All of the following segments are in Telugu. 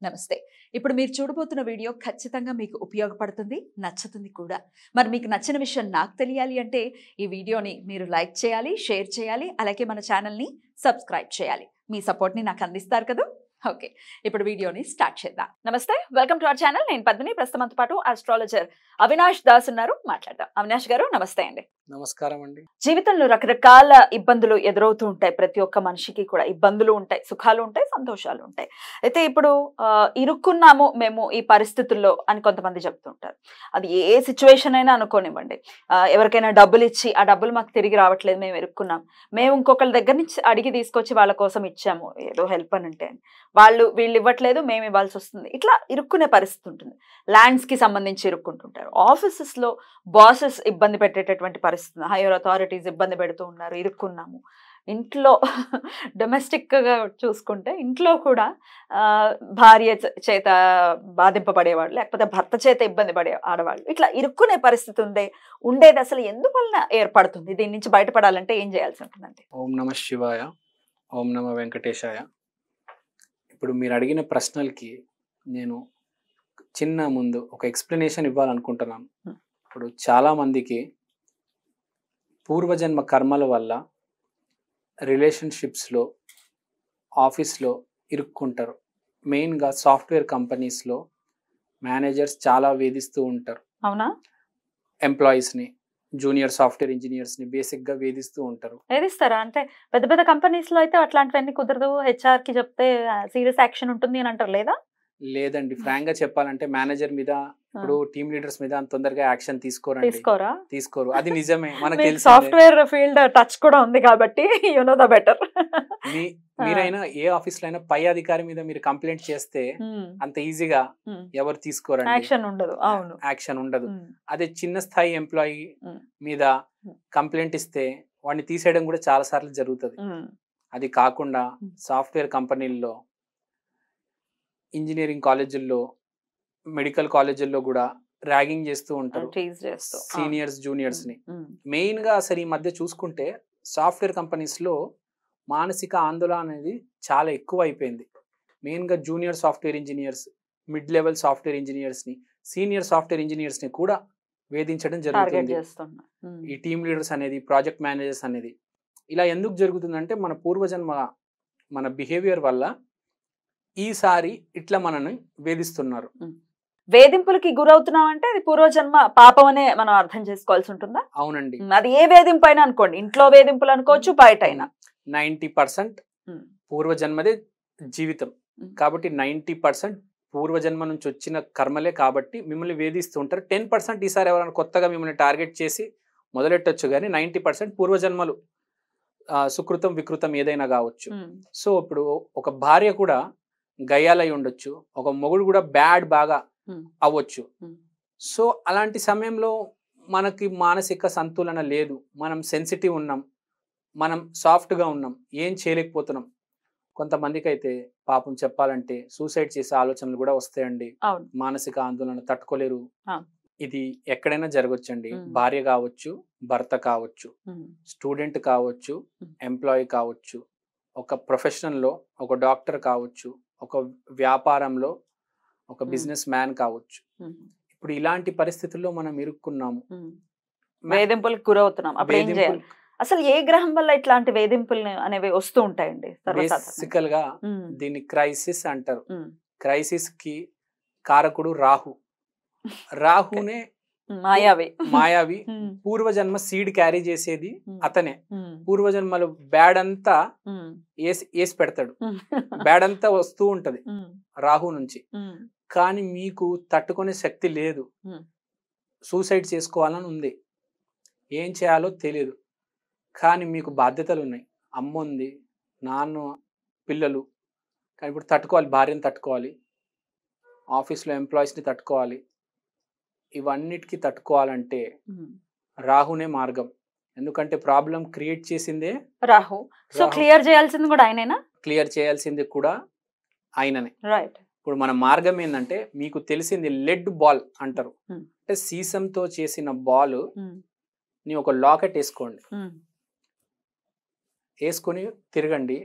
నమస్తే. ఇప్పుడు మీరు చూడబోతున్న వీడియో ఖచ్చితంగా మీకు ఉపయోగపడుతుంది, నచ్చుతుంది కూడా. మరి మీకు నచ్చిన విషయం నాకు తెలియాలి అంటే ఈ వీడియోని మీరు లైక్ చేయాలి, షేర్ చేయాలి, అలాగే మన ఛానల్‌ని సబ్స్క్రైబ్ చేయాలి. మీ సపోర్ట్‌ని నాకు అందిస్తారు కదూ! ఓకే. ఇప్పుడు వీడియోని స్టార్ట్ చేద్దాం. నమస్తే. Welcome to our channel. నేను పద్మిని. ప్రస్తుతంతో పాటు ఆస్ట్రాలజర్ అవినాష్ దాస్ ఉన్నారు. మాట్లాడదాం. అవినాష్ గారు నమస్తే అండి. నమస్కారం అండి. జీవితంలో రకరకాల ఇబ్బందులు ఎదురవుతూ ఉంటాయి. ప్రతి ఒక్క మనిషికి కూడా ఇబ్బందులు ఉంటాయి, సుఖాలు ఉంటాయి, సంతోషాలు ఉంటాయి. అయితే ఇప్పుడు ఇరుక్కున్నాము మేము ఈ పరిస్థితుల్లో అని కొంతమంది చెప్తుంటారు. అది ఏ సిచ్యువేషన్ అయినా అనుకోనివ్వండి. ఎవరికైనా డబ్బులు ఇచ్చి ఆ డబ్బులు మాకు తిరిగి రావట్లేదు, మేము ఇరుక్కున్నాం, మేము ఇంకొకరి దగ్గర నుంచి అడిగి తీసుకొచ్చి వాళ్ళ కోసం ఇచ్చాము ఏదో హెల్ప్ అని అంటే, వీళ్ళు ఇవ్వట్లేదు, మేము ఇవ్వాల్సి వస్తుంది. ఇట్లా ఇరుక్కునే పరిస్థితి ఉంటుంది. ల్యాండ్స్ కి సంబంధించి ఇరుక్కుంటుంటారు. ఆఫీసెస్ లో బాసెస్ ఇబ్బంది పెట్టేటటువంటి పరిస్థితి, హైయర్ అథారిటీస్ ఇబ్బంది పెడుతూ ఉన్నారు, ఇరుక్కున్నాము. ఇంట్లో డొమెస్టిక్ గా చూసుకుంటే ఇంట్లో కూడా భార్య చేత బాధింపబడేవాళ్ళు, లేకపోతే భర్త చేత ఇబ్బంది పడే ఆడవాళ్ళు, ఇట్లా ఇరుక్కునే పరిస్థితి ఉండేది అసలు ఎందువలన ఏర్పడుతుంది? దీని నుంచి బయటపడాలంటే ఏం చేయాల్సి ఉంటుందండి? ఓం నమ శివాయ, ఓం నమ వెంకటేశాయ. ఇప్పుడు మీరు అడిగిన ప్రశ్నలకి నేను ముందు ఒక ఎక్స్ప్లెనేషన్ ఇవ్వాలనుకుంటున్నాను. ఇప్పుడు చాలా మందికి పూర్వజన్మ కర్మల వల్ల రిలేషన్షిప్స్లో, ఆఫీస్లో ఇరుక్కుంటారు. మెయిన్గా సాఫ్ట్వేర్ కంపెనీస్లో మేనేజర్స్ చాలా వేధిస్తూ ఉంటారు. అవునా? ఎంప్లాయీస్ని, జూనియర్ సాఫ్ట్వేర్ ఇంజనీర్స్ని బేసిక్గా వేధిస్తూ ఉంటారు. వేధిస్తారా? అంటే పెద్ద పెద్ద కంపెనీస్లో అయితే అట్లాంటివన్నీ కుదరదు, హెచ్ఆర్కి చెప్తే సీరియస్ యాక్షన్ ఉంటుంది అని అంటారు. లేదా? లేదండి, ఫ్రాంక్ గా చెప్పాలంటే మేనేజర్ మీద, ఇప్పుడు టీమ్ లీడర్స్ మీద అంత తొందరగా యాక్షన్ తీసుకోరు. అది నిజమే, మనకు తెలుసు. సాఫ్ట్వేర్ ఫీల్డ్ టచ్ కూడా ఉంది కాబట్టి యు నో ద బెటర్. మీరైనా ఏ ఆఫీస్ లో అయినా పై అధికారి మీద మీరు కంప్లైంట్ చేస్తే అంత ఈజీగా ఎవరు తీసుకోరండి, యాక్షన్ ఉండదు. అదే చిన్న స్థాయి ఎంప్లాయీ మీద కంప్లైంట్ ఇస్తే వాడిని తీసేయడం కూడా చాలా సార్లు జరుగుతుంది. అది కాకుండా సాఫ్ట్వేర్ కంపెనీల్లో, ఇంజనీరింగ్ కాలేజీల్లో, మెడికల్ కాలేజీల్లో కూడా ర్యాగింగ్ చేస్తూ ఉంటారు సీనియర్స్ జూనియర్స్ ని. మెయిన్ గా అసలు ఈ మధ్య చూసుకుంటే సాఫ్ట్వేర్ కంపెనీస్ లో మానసిక ఆందోళన అనేది చాలా ఎక్కువ అయిపోయింది. మెయిన్ గా junior software engineers, mid level software engineers ని, సీనియర్ సాఫ్ట్వేర్ ఇంజనీర్స్ ని కూడా వేధించడం జరుగుతుంది. ఈ టీమ్ లీడర్స్ అనేది, ప్రాజెక్ట్ మేనేజర్స్ అనేది. ఇలా ఎందుకు జరుగుతుందంటే మన పూర్వజన్మ, మన బిహేవియర్ వల్ల ఈసారి ఇట్లా మనని వేధిస్తున్నారు. వేధింపులకి గురవుతున్నాం అంటే అది పూర్వజన్మ పాపం అనే మనం అర్థం చేసుకోవాల్సి ఉంటుందా? అవునండి. అది ఏ వేధింపు అయినా అనుకోండి, ఇంట్లో వేధింపులు అనుకోవచ్చు, బయట అయినా. 90% పూర్వజన్మదే జీవితం కాబట్టి 90% పూర్వజన్మ నుంచి వచ్చిన కర్మలే కాబట్టి మిమ్మల్ని వేధిస్తూ ఉంటారు. 10% ఈసారి ఎవరైనా కొత్తగా మిమ్మల్ని టార్గెట్ చేసి మొదలెట్టొచ్చు, కానీ 90% పూర్వజన్మలు సుకృతం వికృతం ఏదైనా కావచ్చు. సో ఇప్పుడు ఒక భార్య కూడా గయ్యాలై ఉండొచ్చు, ఒక మొగుడు కూడా బాగా అవ్వచ్చు. సో అలాంటి సమయంలో మనకి మానసిక సంతులన లేదు, మనం సెన్సిటివ్ ఉన్నాం, మనం సాఫ్ట్గా ఉన్నాం, ఏం చేయలేకపోతున్నాం. కొంతమందికి అయితే పాపం చెప్పాలంటే సూసైడ్ చేసే ఆలోచనలు కూడా వస్తాయండి. మానసిక ఆందోళన తట్టుకోలేరు. ఇది ఎక్కడైనా జరగవచ్చండి. భార్య కావచ్చు, భర్త కావచ్చు, స్టూడెంట్ కావచ్చు, ఎంప్లాయీ కావచ్చు, ఒక ప్రొఫెషన్లో ఒక డాక్టర్ కావచ్చు, ఒక వ్యాపారంలో ఒక బిజినెస్ మ్యాన్ కావచ్చు. ఇప్పుడు ఇలాంటి పరిస్థితుల్లో మనం ఇరుక్కున్నాము, వేధింపులకు గురవుతున్నాం. అప్పుడు ఏం చేయాలి? అసలు ఏ గ్రహం వల్ల ఇట్లాంటి వేధింపులు అనేవి వస్తూ ఉంటాయండి? బేసికల్ గా దీన్ని క్రైసిస్ అంటారు. క్రైసిస్ కి కారకుడు రాహునే మాయావి. పూర్వజన్మ సీడ్ క్యారీ చేసేది అతనే. పూర్వజన్మలో బ్యాడ్ అంతా వేసి పెడతాడు, బ్యాడ్ అంతా వస్తూ ఉంటది రాహు నుంచి. కానీ మీకు తట్టుకునే శక్తి లేదు, సూసైడ్ చేసుకోవాలని ఉంది, ఏం చేయాలో తెలియదు. కానీ మీకు బాధ్యతలు ఉన్నాయి, అమ్మ ఉంది, నాన్న, పిల్లలు. కానీ ఇప్పుడు తట్టుకోవాలి, భార్యను తట్టుకోవాలి, ఆఫీస్లో ఎంప్లాయీస్ని తట్టుకోవాలి. ఇవన్నిటికీ తట్టుకోవాలంటే రాహునే మార్గం. ఎందుకంటే ప్రాబ్లం క్రియేట్ చేసిందే రాహు. సో క్లియర్ చేయాల్సింది కూడా ఆయనేనా? క్లియర్ చేయాల్సింది కూడా ఆయననే. రైట్. ఇప్పుడు మన మార్గం ఏంటంటే, మీకు తెలిసింది లెడ్ బాల్ అంటారు. అంటే సీసంతో చేసిన బాల్ ని ఒక లాకెట్ వేసుకోండి, వేసుకొని తిరగండి.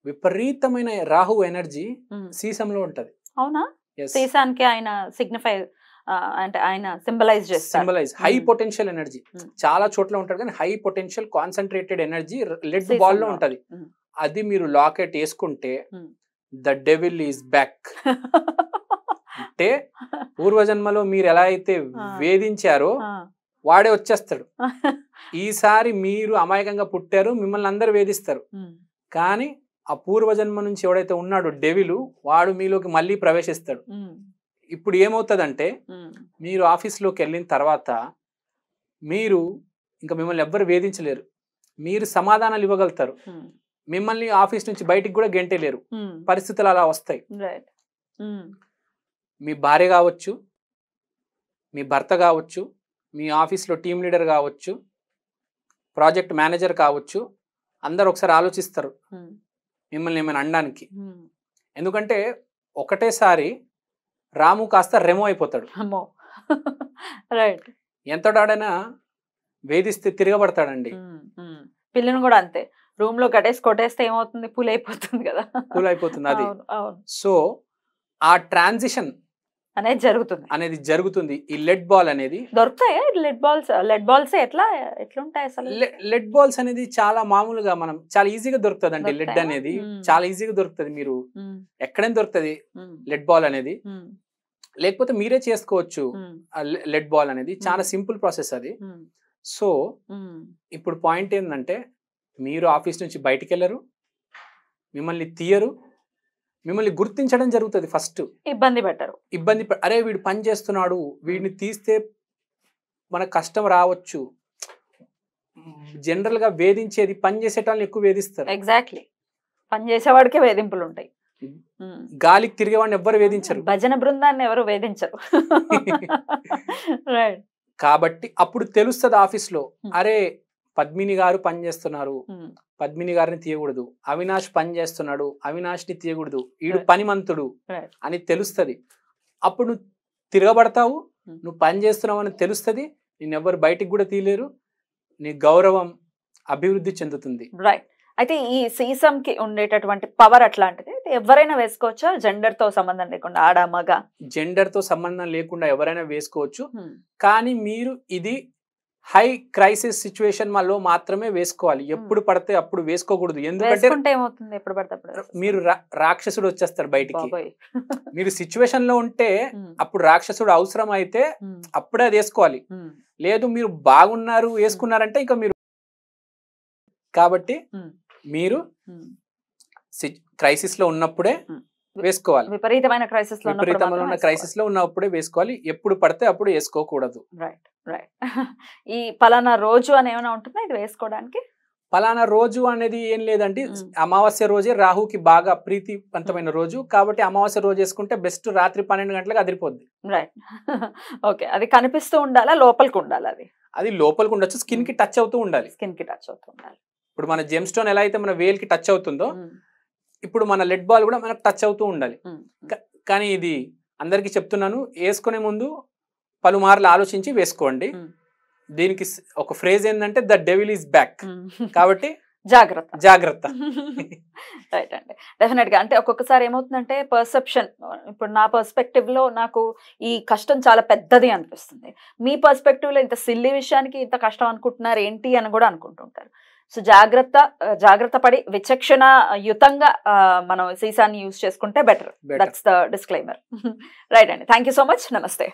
విపరీతమైన రాహు ఎనర్జీ సీసంలో ఉంటది. అవునా? సీసానికి ఆయన సిగ్నిఫై అంటే ఆయన సింబలైజ్ చేస్తారు. Symbolise high potential energy. చాలా చోట్ల ఉంటాడు కానీ high potential concentrated energy lead ball లో ఉంటది. అది మీరు లాకెట్ వేసుకుంటే ద డెవిల్ ఈజ్ బ్యాక్. అంటే పూర్వజన్మలో మీరు ఎలా అయితే వేధించారో వాడే వచ్చేస్తాడు. ఈసారి మీరు అమాయకంగా పుట్టారు, మిమ్మల్ని అందరు వేధిస్తారు. కానీ ఆ పూర్వజన్మ నుంచి ఎవడైతే ఉన్నాడో డెవిలు వాడు మీలోకి మళ్ళీ ప్రవేశిస్తాడు. ఇప్పుడు ఏమవుతుందంటే మీరు ఆఫీస్లోకి వెళ్ళిన తర్వాత మీరు ఇంకా మిమ్మల్ని ఎవ్వరు వేధించలేరు, మీరు సమాధానాలు ఇవ్వగలుగుతారు, మిమ్మల్ని ఆఫీస్ నుంచి బయటికి కూడా గెంటేలేరు. పరిస్థితులు అలా వస్తాయి. మీ భార్య కావచ్చు, మీ భర్త కావచ్చు, మీ ఆఫీస్లో టీం లీడర్ కావచ్చు, ప్రాజెక్ట్ మేనేజర్ కావచ్చు, అందరు ఒకసారి ఆలోచిస్తారు మిమ్మల్ని ఏమైనా అనడానికి. ఎందుకంటే ఒకటేసారి రాము కాస్త రెమో అయిపోతాడు. ఎంతడాడైనా వేధిస్తే తిరగబడతాడండి. పిల్లని కూడా అంతే, రూమ్ లో కట్టేసి కొట్టేస్తే ఏమవుతుంది, పూల్ అయిపోతుంది కదా, పూల్ అయిపోతుంది అది. సో ఆ ట్రాన్సిషన్ అనేది జరుగుతుంది. ఈ లెడ్ బాల్ అనేది దొరుకుతాయా? లెడ్ బాల్స్ ఎట్లుంటాయి అసలు? లెడ్ బాల్స్ అనేది చాలా మామూలుగా మనం చాలా ఈజీగా దొరుకుతుంది అండి. లెడ్ అనేది చాలా ఈజీగా దొరుకుతుంది. మీరు ఎక్కడైనా దొరుకుతుంది లెడ్ బాల్ అనేది. లేకపోతే మీరే చేసుకోవచ్చు లెడ్ బాల్ అనేది. చాలా సింపుల్ ప్రాసెస్ అది. సో ఇప్పుడు పాయింట్ ఏంటంటే మీరు ఆఫీస్ నుంచి బయటికి వెళ్ళరు, మిమ్మల్ని తీయరు, మిమ్మల్ని గుర్తించడం జరుగుతుంది. ఫస్ట్ ఇబ్బంది పెట్టరు. అరే వీడు పని చేస్తున్నాడు, వీడిని తీస్తే మనకు కష్టం రావచ్చు. జనరల్ గా వేధించేది పని చేసేటాన్ని ఎక్కువ వేధిస్తారు. ఎగ్జాక్ట్లీ, పని చేసేవాడికే వేధింపులు ఉంటాయి. గాలికి తిరిగేవాడిని ఎవరు వేధించరు, భజన బృందాన్ని ఎవరు వేధించరు. కాబట్టి అప్పుడు తెలుస్తుంది ఆఫీస్ లో, అరే పద్మిని గారు పని చేస్తున్నారు, పద్మిని గారిని తీయకూడదు, అవినాష్ పని చేస్తున్నాడు, అవినాష్ ని తీయకూడదు, ఈడు పనిమంతుడు అని తెలుస్తుంది. అప్పుడు నువ్వు తిరగబడతావు, నువ్వు పని చేస్తున్నావు అని తెలుస్తుంది, నిన్నెవ్వరు బయటికి కూడా తీయలేరు, నీ గౌరవం అభివృద్ధి చెందుతుంది. రైట్. అయితే ఈ సీసం కి ఉండేటటువంటి పవర్ అట్లాంటిది ఎవరైనా వేసుకోవచ్చా? జెండర్ తో సంబంధం లేకుండా, ఆడ మగ జెండర్ తో సంబంధం లేకుండా ఎవరైనా వేసుకోవచ్చు. కానీ మీరు ఇది హై క్రైసిస్ సిచ్యువేషన్ లో మాత్రమే వేసుకోవాలి. ఎప్పుడు పడితే అప్పుడు వేసుకోకూడదు. ఎందుకంటే ఏమవుతుంది, ఎప్పుడు పడితే మీరు రాక్షసుడు వచ్చేస్తారు బయటికి. మీరు సిచ్యువేషన్ లో ఉంటే అప్పుడు రాక్షసుడు అవసరం అయితే అప్పుడే అది వేసుకోవాలి. లేదు మీరు బాగున్నారు వేసుకున్నారంటే ఇంకా మీరు. కాబట్టి మీరు క్రైసిస్ లో ఉన్నప్పుడే వేసుకోవాలి. విపరీతమైన క్రైసిస్ లో ఉన్నప్పుడే వేసుకోవాలి. ఎప్పుడు పడితే అప్పుడు వేసుకోకూడదు. Right right. ఈ పలానా రోజు అని ఏమైనా ఉంటుందా ఇది వేసుకోవడానికి? పలానా రోజు అనేది ఏం లేదండి. అమావాస్య రోజే రాహుకి బాగా ప్రీతివంతమైన రోజు కాబట్టి అమావాస్య రోజు వేసుకుంటే బెస్ట్. రాత్రి 12 గంటలకు అదిరిపోద్ది. రైట్. ఓకే. అది కనిపిస్తూ ఉండాలా, లోపలికి ఉండాలి? అది లోపలికి ఉండొచ్చు, స్కిన్ కి టచ్ అవుతూ ఉండాలి. ఇప్పుడు మన జెమ్ స్టోన్ ఎలా అయితే మన వేల్కి టచ్ అవుతుందో ఇప్పుడు మన లెడ్ బాల్ కూడా మనకు టచ్ అవుతూ ఉండాలి. కానీ ఇది అందరికీ చెప్తున్నాను, వేసుకునే ముందు పలుమార్లు ఆలోచించి వేసుకోండి. దీనికి ఒక ఫ్రేజ్ ఏంటంటే ద డెవిల్ ఈజ్ బ్యాక్. కాబట్టి జాగ్రత్త. రైట్ అండి, డెఫినెట్ గా. అంటే ఒక్కొక్కసారి ఏమవుతుందంటే పర్సెప్షన్, ఇప్పుడు నా పర్స్పెక్టివ్ లో నాకు ఈ కష్టం చాలా పెద్దది అనిపిస్తుంది, మీ పర్స్పెక్టివ్ లో ఇంత సిల్లీ విషయానికి ఇంత కష్టం అనుకుంటున్నారు ఏంటి అని కూడా అనుకుంటుంటారు. సో జాగ్రత్త పడి విచక్షణ యుతంగా మనం సీసాన్ని యూజ్ చేసుకుంటే better. That's the disclaimer. Right అండి, థ్యాంక్ యూ సో మచ్. నమస్తే.